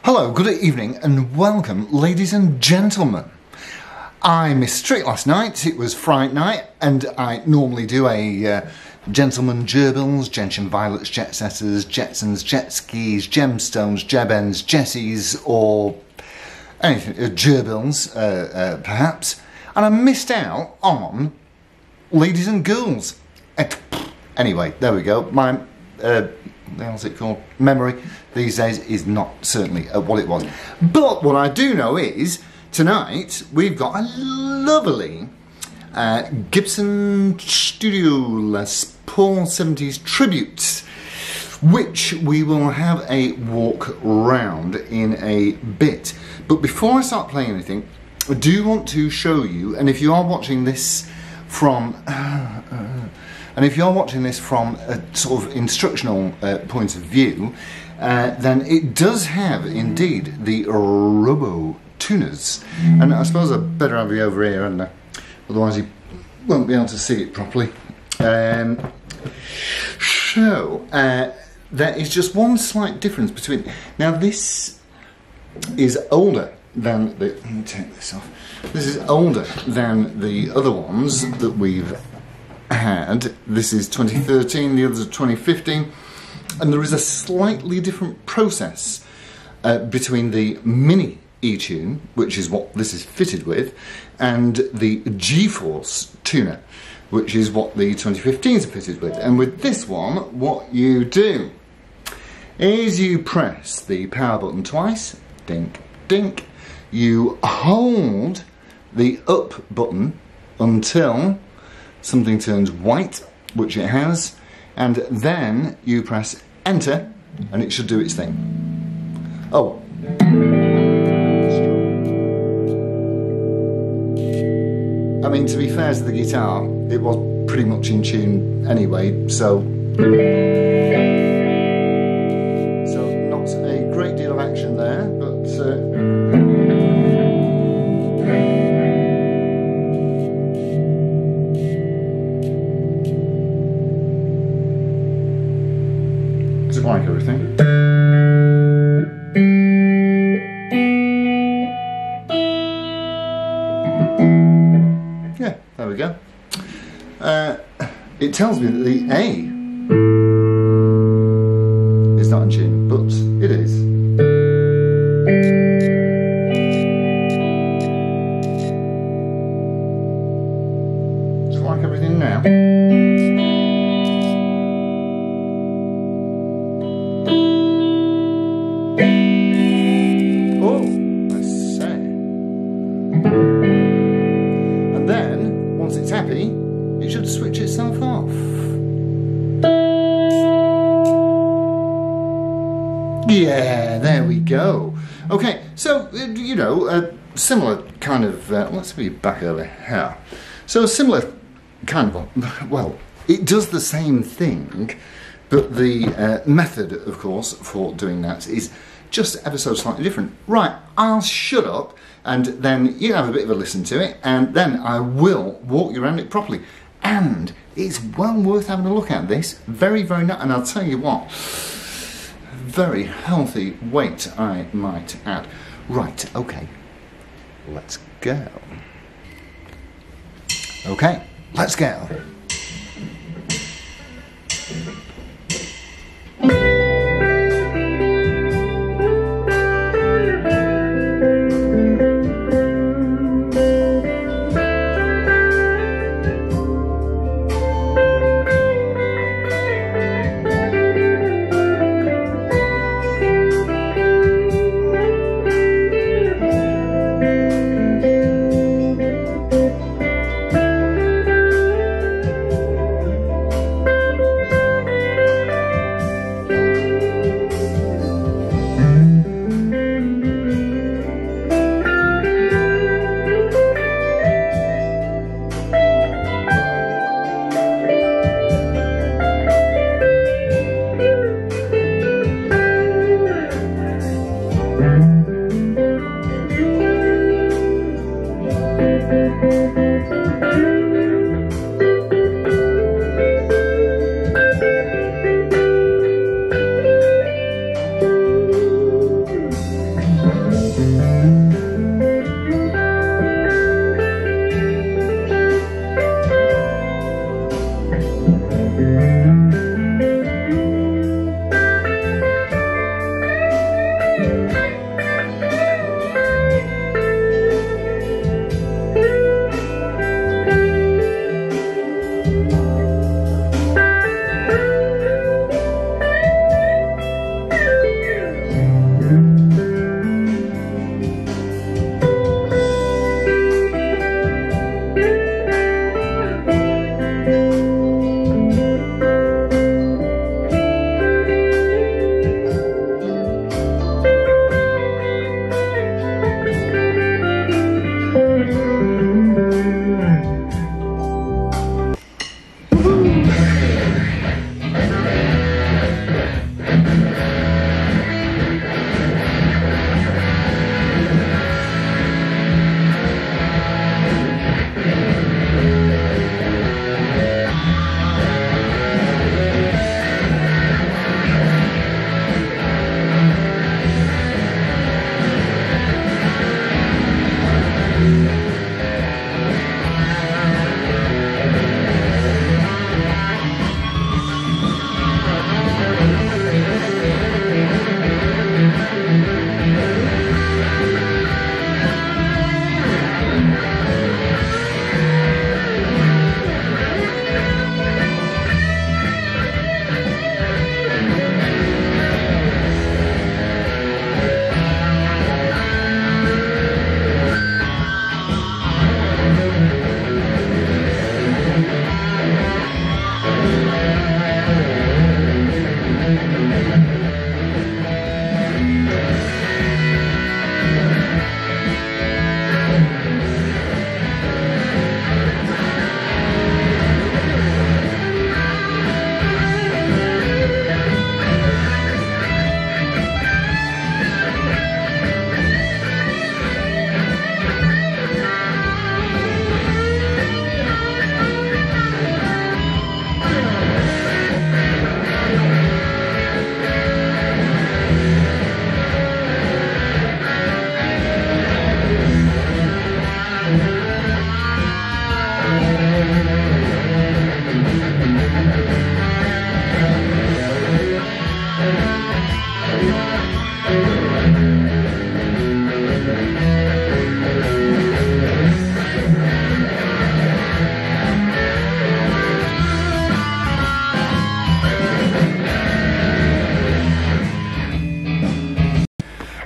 Hello, good evening and welcome, ladies and gentlemen. I missed Street last night. It was Friday night and I normally do a gentleman gerbils, gentian violets, jet setters, jetsons, jet skis, gemstones, jebens, jessies or anything, gerbils perhaps. And I missed out on ladies and girls. Anyway, there we go. My how's it called? Memory these days is not certainly what it was. But what I do know is tonight we've got a lovely Gibson Studio Les Paul 70s tribute, which we will have a walk round in a bit. But before I start playing anything, I do want to show you, and if you are watching this from a sort of instructional point of view, then it does have indeed the Robo tuners. And I suppose I'd better have you over here, and otherwise you won't be able to see it properly. There is just one slight difference between. Now this is older than the. Let me take this off. This is older than the other ones that we've had. This is 2013, the others are 2015, and there is a slightly different process between the mini eTune, which is what this is fitted with, and the G-Force tuner, which is what the 2015s are fitted with. And with this one, what you do is you press the power button twice, dink, dink, you hold the up button until something turns white, which it has, and then you press enter and it should do its thing. Oh. I mean, to be fair to the guitar, it was pretty much in tune anyway, so not a great deal of action there, but like everything. Yeah, there we go. It tells me that the A is not in tune, but it is. It's like everything now. And then, once it's happy, it should switch itself off. Yeah, there we go. Okay, so, you know, a similar kind of, let's be back over here. So a similar kind of, well, it does the same thing, but the method, of course, for doing that is just ever so slightly different. Right, I'll shut up and then you have a bit of a listen to it, and then I will walk you around it properly. And it's well worth having a look at this. Very, very nice. And I'll tell you what, very healthy weight, I might add. Right, okay, let's go. Okay, let's go.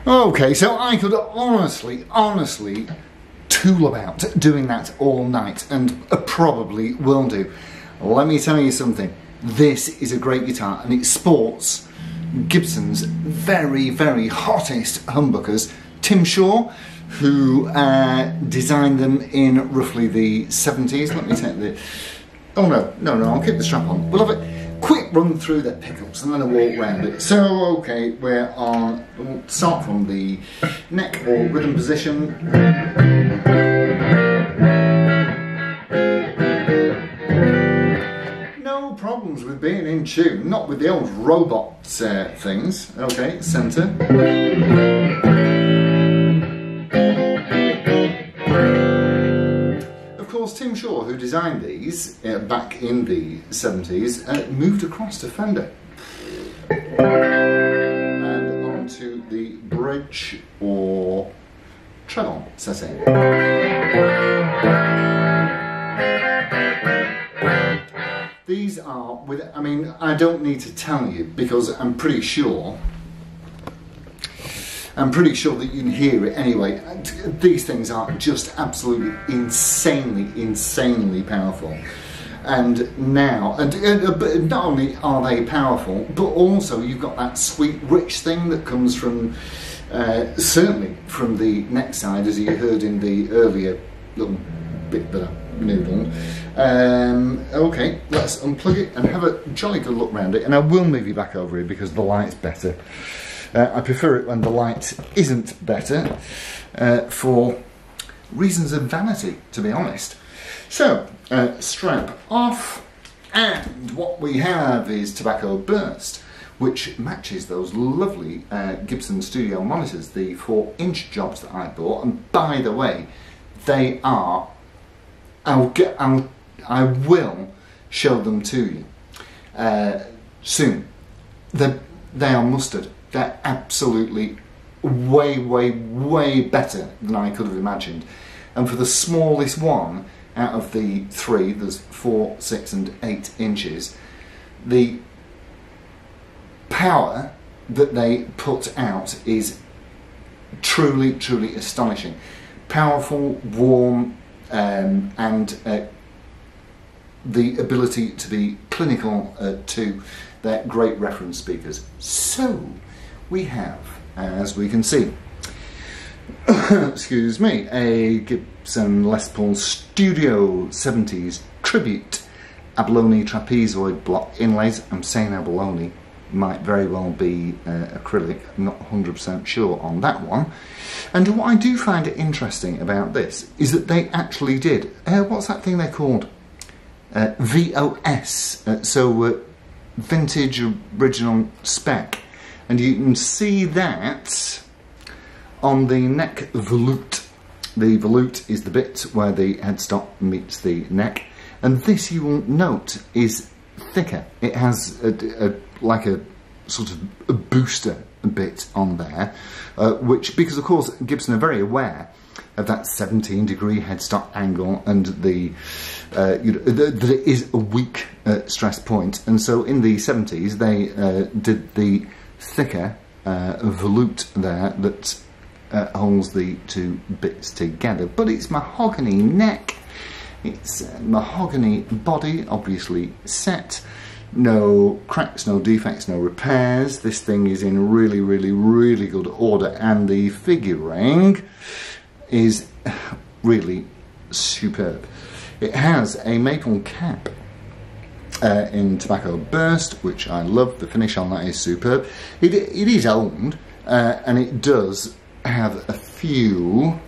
Okay, so I could honestly tool about doing that all night, and probably will do. Let me tell you something, this is a great guitar, and it sports Gibson's very, very hottest humbuckers. Tim Shaw, who designed them in roughly the 70s. Let me take the... Oh no, I'll keep the strap on. We'll have a quick run through the pickups and then a walk round it. So, okay, we'll start from the neck or rhythm position. No problems with being in tune, not with the old robot things. Okay, centre. Tim Shaw, who designed these back in the 70s, moved across to Fender and onto the bridge or treble setting. These are, I mean, I don't need to tell you because I'm pretty sure that you can hear it anyway. These things are just absolutely insanely powerful. And now, and not only are they powerful, but also you've got that sweet, rich thing that comes from, certainly from the neck side, as you heard in the earlier little bit that I noodled. Okay, let's unplug it and have a jolly good look around it. And I will move you back over here because the light's better. I prefer it when the light isn't better, for reasons of vanity, to be honest. So, strap off, and what we have is Tobacco Burst, which matches those lovely Gibson Studio monitors, the 4-inch jobs that I bought. And by the way, they are, I will show them to you soon. They are mustard. They're absolutely way, way, way better than I could have imagined. And for the smallest one out of the three, there's 4, 6 and 8 inches, the power that they put out is truly, truly astonishing. Powerful, warm, and the ability to be clinical too. They're great reference speakers. So we have, as we can see, excuse me, a Gibson Les Paul Studio 70s Tribute abalone trapezoid block inlays. I'm saying abalone, might very well be acrylic, I'm not 100% sure on that one. And what I do find interesting about this is that they actually did, what's that thing they're called? VOS, so vintage original spec. And you can see that on the neck volute. The volute is the bit where the headstock meets the neck, and this, you will note, is thicker. It has like a sort of a booster bit on there, which, because of course Gibson are very aware of that 17-degree headstock angle and the that it is a weak stress point, and so in the 70s they did the thicker volute there that holds the two bits together. But it's mahogany neck, it's mahogany body, obviously set, no cracks, no defects, no repairs. This thing is in really, really, really good order, and the figuring is really superb. It has a maple cap in tobacco burst, which I love. The finish on that is superb. It is owned, and it does have a few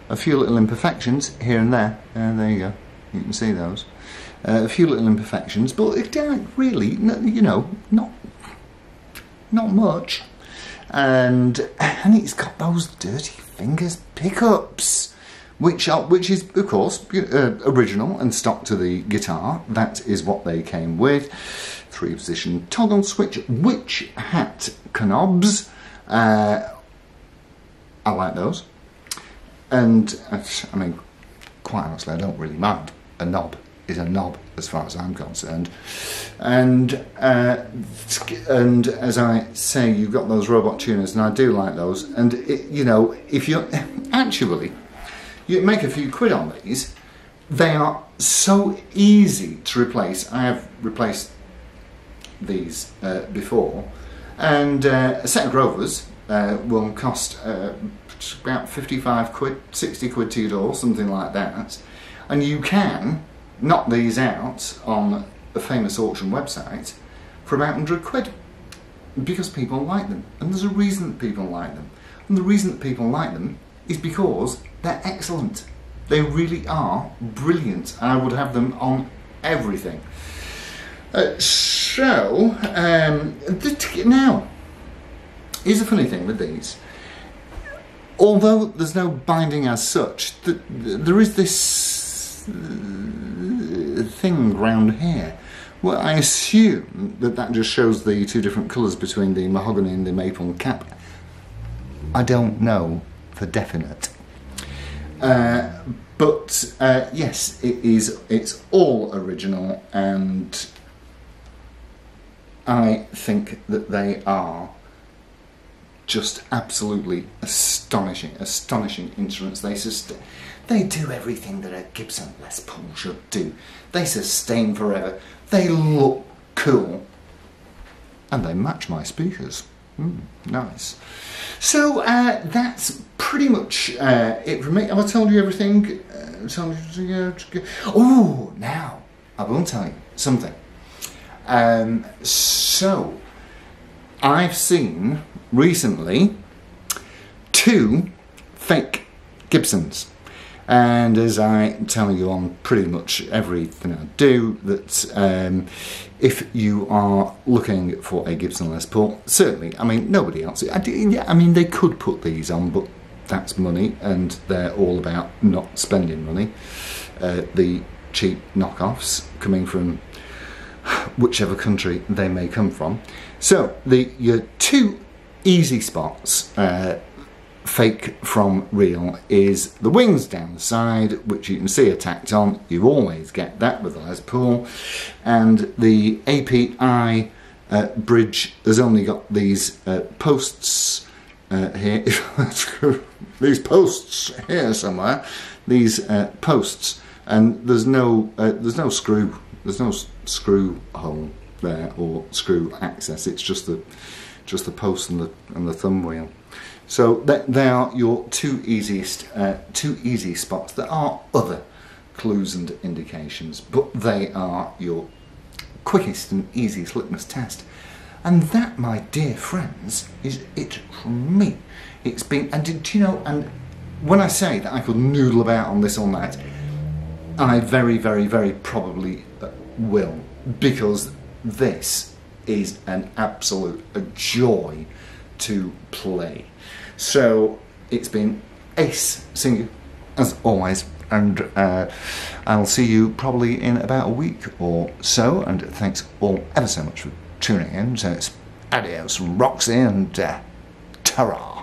little imperfections here and there. There you go, you can see those. A few little imperfections, but it really, you know, not much. And it's got those dirty fingers pickups, which is of course original and stock to the guitar. That is what they came with. 3-position toggle switch, witch hat knobs. I like those, and I mean, quite honestly, I don't really mind. A knob is a knob as far as I'm concerned, and as I say, you've got those robot tuners, and I do like those. And you know, if you actually you make a few quid on these, they are so easy to replace. I have replaced these before, and a set of Grovers will cost about 55 quid, 60 quid to your door, something like that, and you can knock these out on a famous auction website for about 100 quid, because people like them. And there's a reason that people like them, and the reason that people like them is because they're excellent. They really are brilliant. I would have them on everything. Now, here's the funny thing with these. Although there's no binding as such, there is this thing round here. Well, I assume that just shows the two different colours between the mahogany and the maple cap. I don't know for definite. But yes, it's all original, and I think that they are just absolutely astonishing instruments. They do everything that a Gibson Les Paul should do. They sustain forever, they look cool, and they match my speakers. Nice. So that's pretty much it from me. Have I told you everything? Oh, now I will tell you something. So I've seen recently 2 fake Gibsons, and as I tell you on pretty much everything I do, that if you are looking for a Gibson Les Paul, certainly, I mean, nobody else, I mean, they could put these on, but that's money, and they're all about not spending money. The cheap knockoffs coming from whichever country they may come from. So your 2 easy spots, fake from real, is the wings down the side, which you can see are tacked on. You always get that with a Les Paul. And the API bridge has only got these posts here. These posts here somewhere. These posts, and there's no screw. There's no screw hole there or screw access. It's just the post and the thumb wheel. So they are your two easy spots. There are other clues and indications, but they are your quickest and easiest litmus test. And that, my dear friends, is it from me. It's been, and do you know, and when I say that I could noodle about on this all night, I very, very, very probably will, because this is an absolute joy to play. So it's been ace singing as always, and I'll see you probably in about a week or so, and thanks all ever so much for tuning in. So it's adios from Roxy, and ta-ra.